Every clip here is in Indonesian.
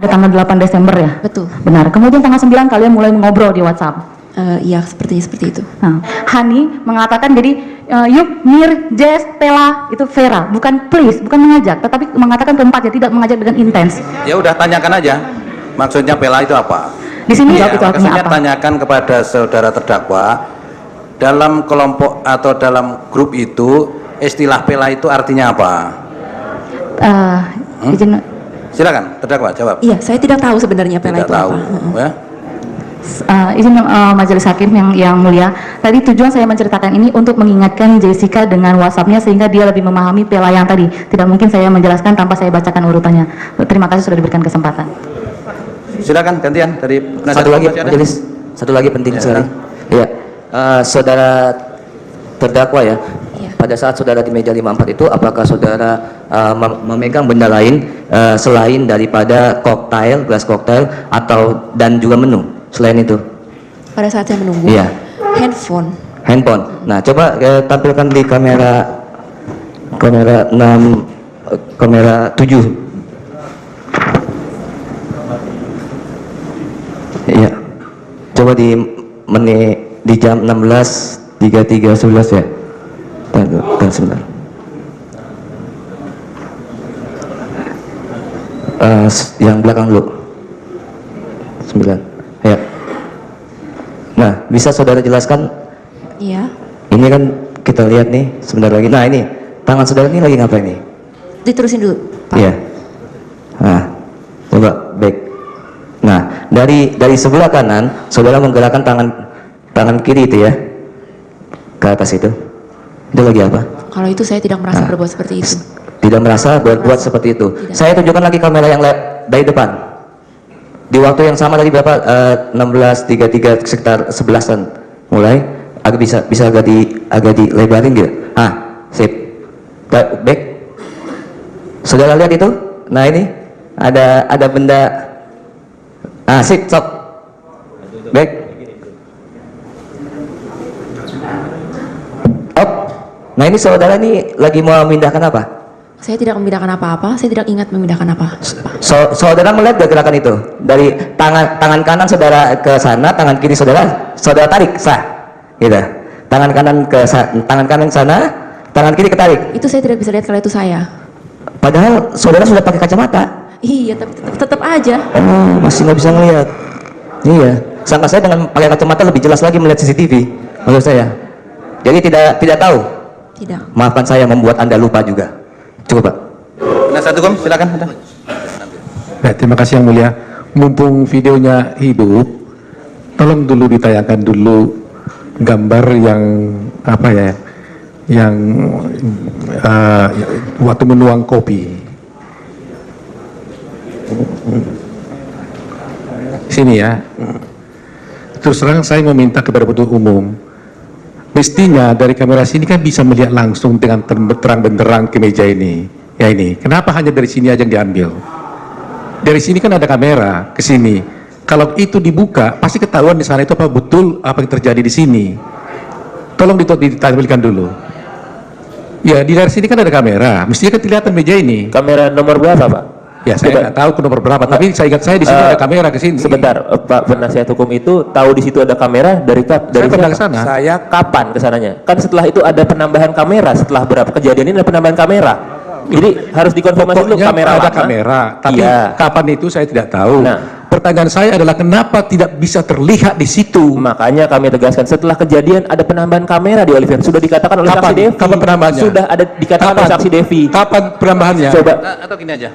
Tanggal 8 Desember ya? Betul. Benar. Kemudian tanggal 9 kalian mulai ngobrol di WhatsApp. Iya, seperti itu. Nah, Hani mengatakan jadi yuk Mir, Jess, Tela itu Vera, bukan please, bukan mengajak, tetapi mengatakan keempat ya, tidak mengajak dengan intens. Ya udah tanyakan aja. Maksudnya Pela itu apa? Di sini Ya, itu artinya maksudnya apa? tanyakan kepada saudara terdakwa dalam kelompok atau dalam grup itu istilah Pela itu artinya apa? Izin, Silakan terdakwa jawab. Iya, saya tidak tahu sebenarnya Pela Tidak itu tahu. apa. Ya. izin majelis hakim yang mulia. Tadi tujuan saya menceritakan ini untuk mengingatkan Jessica dengan WhatsApp-nya sehingga dia lebih memahami Pela yang tadi. Tidak mungkin saya menjelaskan tanpa saya bacakan urutannya. Terima kasih sudah diberikan kesempatan. Silakan gantian dari penasihat Satu lagi hukum masih ada? majelis, satu lagi penting Ya, sekali. Iya, saudara terdakwa ya. Iya. Pada saat saudara di meja 54 itu, apakah saudara memegang benda lain selain daripada koktail, gelas koktail atau dan juga menu selain itu? Pada saat saya menunggu, Iya. Handphone. Nah, coba tampilkan di kamera 6, kamera 7. Iya. Coba di menit di jam 16.33.11 ya. Tunggu sebentar. Yang belakang dulu. 9. Ya. Nah, bisa saudara jelaskan? iya, Ini kan kita lihat nih sebentar lagi. Nah, ini tangan saudara ini lagi ngapain nih? diterusin dulu, Pak. Iya. Nah, coba back. Nah, dari sebelah kanan, saudara menggerakkan tangan kiri itu ya ke atas itu. Itu lagi apa? Kalau itu saya tidak merasa berbuat seperti itu. Tidak merasa berbuat seperti itu. Tidak. Saya tunjukkan lagi kamera yang dari depan. Di waktu yang sama tadi berapa? 16.33 sekitar 11-an mulai. Agak bisa agak dilebarin gitu. Sip. Back. Saudara lihat itu? Nah, ini ada benda. Sip, stop. Back. Up. Nah, ini saudara ini lagi mau memindahkan apa? Saya tidak memindahkan apa-apa, saya tidak ingat memindahkan apa. Saudara melihat gak gerakan itu? Dari tangan kanan saudara ke sana, tangan kiri saudara tarik, sah. Gitu. Tangan kanan sana, tangan kiri ketarik. Itu saya tidak bisa lihat kalau itu saya. Padahal saudara sudah pakai kacamata. Iya, tapi tetap aja. Oh, masih nggak bisa ngelihat. Iya. Sangka saya dengan pakai kacamata lebih jelas lagi melihat CCTV. Menurut saya. Jadi tidak tahu. Tidak. Maafkan saya membuat Anda lupa juga. Cukup, Pak. Penasihat hukum silakan. Baik, terima kasih yang mulia. Mumpung videonya hidup, tolong dulu ditayangkan dulu gambar yang apa ya, yang waktu menuang kopi. Sini ya. Terus terang saya meminta kepada penuntut umum, mestinya dari kamera sini kan bisa melihat langsung dengan terang benderang ke meja ini. Ya ini, kenapa hanya dari sini aja yang diambil? Dari sini kan ada kamera ke sini. Kalau itu dibuka, pasti ketahuan di sana itu apa betul apa yang terjadi di sini. Tolong ditampilkan dulu. Ya, di dari sini kan ada kamera, mestinya kan kelihatan meja ini. Kamera nomor berapa, Pak? Ya, saya nggak tahu ke nomor berapa, tapi saya ingat saya di sini ada kamera ke sini. Sebentar, Pak penasihat hukum itu tahu di situ ada kamera dari pernah siapa? ke sana. Saya kapan ke sananya? Kan setelah itu ada penambahan kamera, setelah berapa kejadian ini ada penambahan kamera. Jadi harus dikonfirmasi dulu Pokoknya kamera ada lama. kamera, tapi Iya. kapan itu saya tidak tahu. Nah. Pertanyaan saya adalah kenapa tidak bisa terlihat di situ? Makanya kami tegaskan setelah kejadian ada penambahan kamera di Oliver. Sudah dikatakan oleh Kapan? saksi Devi. Kapan penambahannya? Sudah ada dikatakan oleh saksi Devi. Kapan penambahannya? Coba Atau gini aja.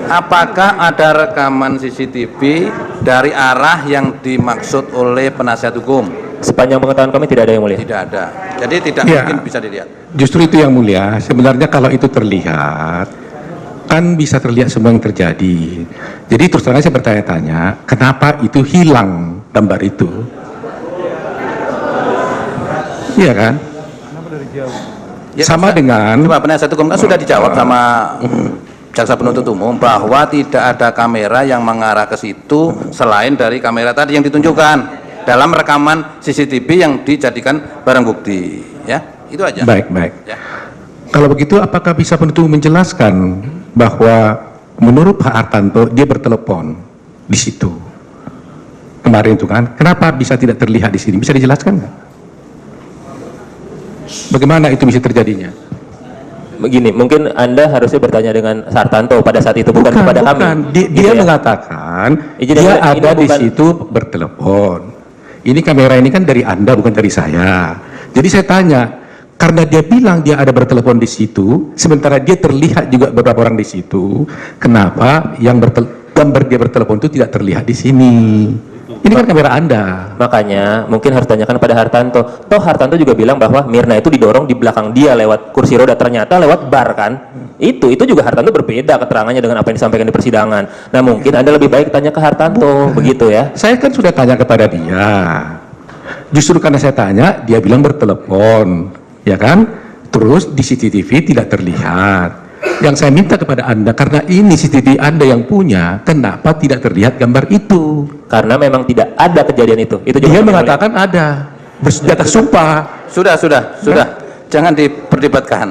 Apakah ada rekaman CCTV dari arah yang dimaksud oleh penasihat hukum? sepanjang pengetahuan kami tidak ada yang mulia. Tidak ada. Jadi tidak Ya. mungkin bisa dilihat. Justru itu yang mulia. Sebenarnya kalau itu terlihat, kan bisa terlihat semua yang terjadi. Jadi terus terang saya bertanya-tanya, kenapa itu hilang gambar itu? Iya kan? Ya, Sama dengan Coba penasihat hukum kan sudah dijawab sama jaksa penuntut umum bahwa tidak ada kamera yang mengarah ke situ selain dari kamera tadi yang ditunjukkan dalam rekaman CCTV yang dijadikan barang bukti. Ya, itu aja. baik. Ya. Kalau begitu, apakah bisa penuntut umum menjelaskan bahwa menurut Pak Hartanto dia bertelepon di situ kemarin itu kan, kenapa bisa tidak terlihat di sini? Bisa dijelaskan nggak? Bagaimana itu bisa terjadinya? Begini, mungkin Anda harusnya bertanya dengan Hartanto pada saat itu, bukan kepada kami. Dia Gitu ya. mengatakan Izin dia ya, ada ini di bukan- situ bertelepon. Ini kamera ini kan dari Anda, bukan dari saya. Jadi saya tanya, karena dia bilang dia ada bertelepon di situ, sementara dia terlihat juga beberapa orang di situ, kenapa yang gambar dia bertelepon itu tidak terlihat di sini? Ini kan kamera Anda. Makanya mungkin harus tanyakan pada Hartanto. Toh Hartanto juga bilang bahwa Mirna itu didorong di belakang dia lewat kursi roda, ternyata lewat bar kan. Itu juga Hartanto berbeda keterangannya dengan apa yang disampaikan di persidangan. Nah mungkin Anda lebih baik tanya ke Hartanto, begitu ya. Saya kan sudah tanya kepada dia. Justru karena saya tanya, dia bilang bertelepon, ya kan? Terus di CCTV tidak terlihat. Yang saya minta kepada Anda, karena ini CCTV Anda yang punya, kenapa tidak terlihat gambar itu? Karena memang tidak ada kejadian itu. Itu juga Dia kami mengatakan ada, bersenjata sumpah. Sudah. Jangan diperdebatkan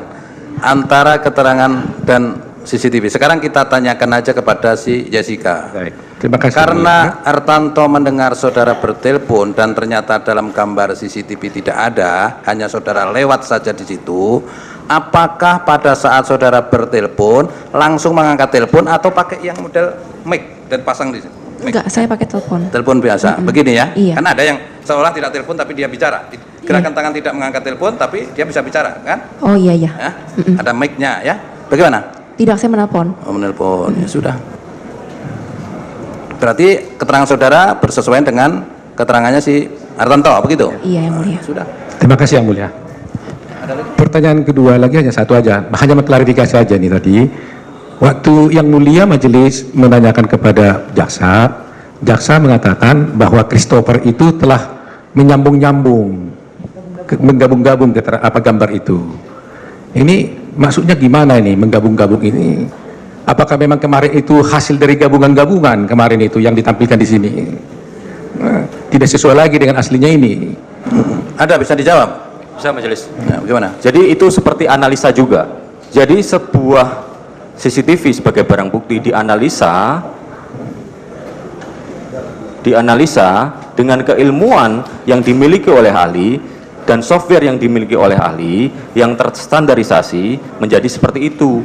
antara keterangan dan CCTV. Sekarang kita tanyakan aja kepada si Jessica. Baik, terima kasih. Karena Hartanto mendengar saudara bertelepon dan ternyata dalam gambar CCTV tidak ada, hanya saudara lewat saja di situ. Apakah pada saat saudara bertelepon langsung mengangkat telepon atau pakai yang model mic dan pasang di sini? Mic. Enggak, saya pakai telepon. Telepon biasa, begini ya? Iya. Kan ada yang seolah tidak telepon tapi dia bicara. Gerakan tangan tidak mengangkat telepon tapi dia bisa bicara, kan? Oh iya. Ya? Ada mic-nya ya? Bagaimana? Tidak, saya menelpon. Oh, menelpon, ya sudah. Berarti keterangan saudara bersesuaian dengan keterangannya si Hartanto, begitu? Iya, yang mulia. Sudah. Terima kasih yang mulia. Pertanyaan kedua lagi hanya satu aja, hanya mengklarifikasi aja nih tadi. Waktu yang mulia majelis menanyakan kepada jaksa mengatakan bahwa Christopher itu telah menyambung-nyambung, menggabung-gabung apa gambar itu. Ini maksudnya gimana ini menggabung-gabung ini? Apakah memang kemarin itu hasil dari gabungan-gabungan kemarin itu yang ditampilkan di sini? Nah, tidak sesuai lagi dengan aslinya ini. Ada bisa dijawab? Bisa majelis. Ya, bagaimana? Jadi itu seperti analisa juga. Jadi sebuah CCTV sebagai barang bukti dianalisa dengan keilmuan yang dimiliki oleh ahli dan software yang dimiliki oleh ahli yang terstandarisasi menjadi seperti itu.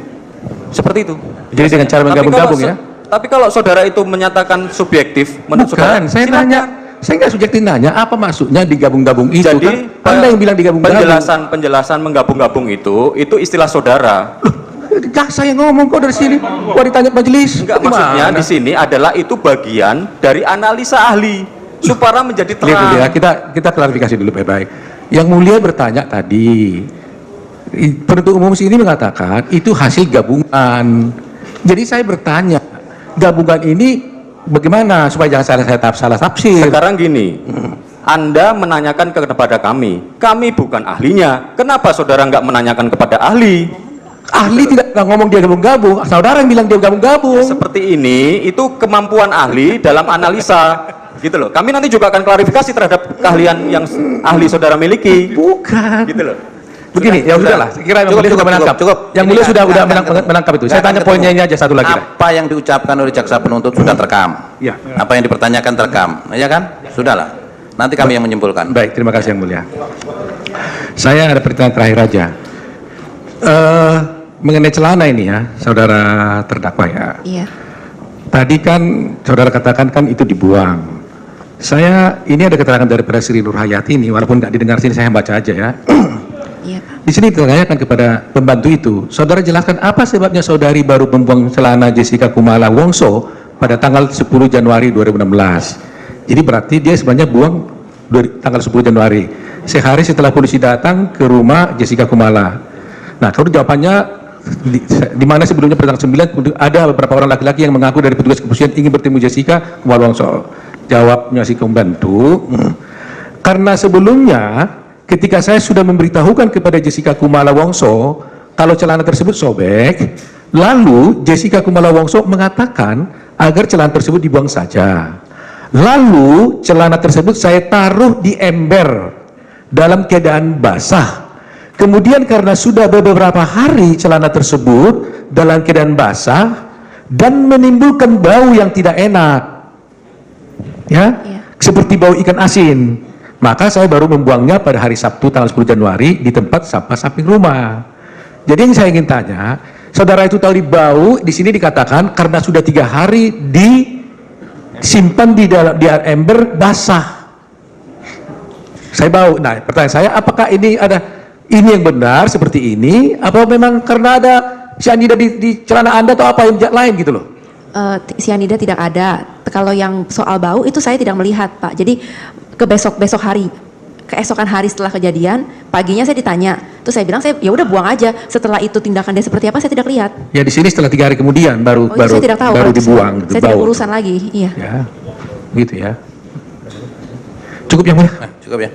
Seperti itu. Jadi dengan cara menggabung-gabung ya? Tapi kalau saudara itu menyatakan subjektif, menurut saudara, Bukan, saya silakan. nanya, saya nggak subjektif nanya apa maksudnya digabung-gabung itu. Jadi kan Anda yang bilang digabung-gabung. penjelasan menggabung-gabung itu istilah saudara. Jaksa yang ngomong kok dari sini. Kok ditanya majelis? Enggak, maksudnya di sini adalah itu bagian dari analisa ahli supaya menjadi Lihat terang. dulu ya, kita klarifikasi dulu baik-baik. Yang mulia bertanya tadi, penuntut umum sini mengatakan itu hasil gabungan. Jadi saya bertanya, gabungan ini bagaimana supaya jangan salah tafsir? Sekarang gini, Anda menanyakan kepada kami bukan ahlinya. Kenapa saudara nggak menanyakan kepada ahli? Ahli tidak ngomong dia gabung-gabung, saudara yang bilang dia gabung-gabung. Seperti ini, itu kemampuan ahli dalam analisa. Gitu loh. Kami nanti juga akan klarifikasi terhadap keahlian yang ahli saudara miliki. Bukan. Gitu loh. Begini, ya udahlah. Saya kira yang mulia sudah menangkap. Yang mulia sudah menangkap itu. Saya tanya poinnya ini aja satu lagi. Apa yang diucapkan oleh jaksa penuntut sudah terekam. Ya. Apa yang dipertanyakan terekam, ya kan? Sudahlah. Nanti kami yang menyimpulkan. Baik, terima kasih yang mulia. Saya ada pertanyaan terakhir aja. Mengenai celana ini ya, saudara terdakwa ya. Iya. Tadi kan saudara katakan kan itu dibuang. Ini ada keterangan dari Sri Nur Hayati ini, walaupun tidak didengar sini saya baca aja ya. Iya, Pak. Di sini ditanyakan kepada pembantu itu, saudara jelaskan apa sebabnya saudari baru membuang celana Jessica Kumala Wongso pada tanggal 10 Januari 2016. Jadi berarti dia sebenarnya buang tanggal 10 Januari, sehari setelah polisi datang ke rumah Jessica Kumala. Nah, kalau jawabannya di mana sebelumnya pada tanggal 9 ada beberapa orang laki-laki yang mengaku dari petugas kepolisian ingin bertemu Jessica Kumala Wongso. Jawabnya si pembantu, karena sebelumnya ketika saya sudah memberitahukan kepada Jessica Kumala Wongso kalau celana tersebut sobek, lalu Jessica Kumala Wongso mengatakan agar celana tersebut dibuang saja. Lalu celana tersebut saya taruh di ember dalam keadaan basah. Kemudian karena sudah beberapa hari celana tersebut dalam keadaan basah, dan menimbulkan bau yang tidak enak, ya, Iya. seperti bau ikan asin. Maka saya baru membuangnya pada hari Sabtu tanggal 10 Januari di tempat sampah samping rumah. Jadi yang saya ingin tanya, saudara itu tahu bau, di sini dikatakan karena sudah 3 hari disimpan di dalam ember basah. Saya bau. Nah, pertanyaan saya, apakah ini yang benar seperti ini, apa memang karena ada cyanida di celana Anda atau apa yang lain gitu loh? Cyanida tidak ada. Kalau yang soal bau itu saya tidak melihat, Pak. Jadi keesokan hari setelah kejadian, paginya saya ditanya, terus saya bilang ya udah buang aja. Setelah itu tindakan dia seperti apa saya tidak lihat. Ya di sini setelah 3 hari kemudian baru Saya tidak tahu. baru Kalau itu dibuang. saya tidak urusan lagi. Iya. Ya, gitu ya. Cukup yang mulia. Nah, cukup ya.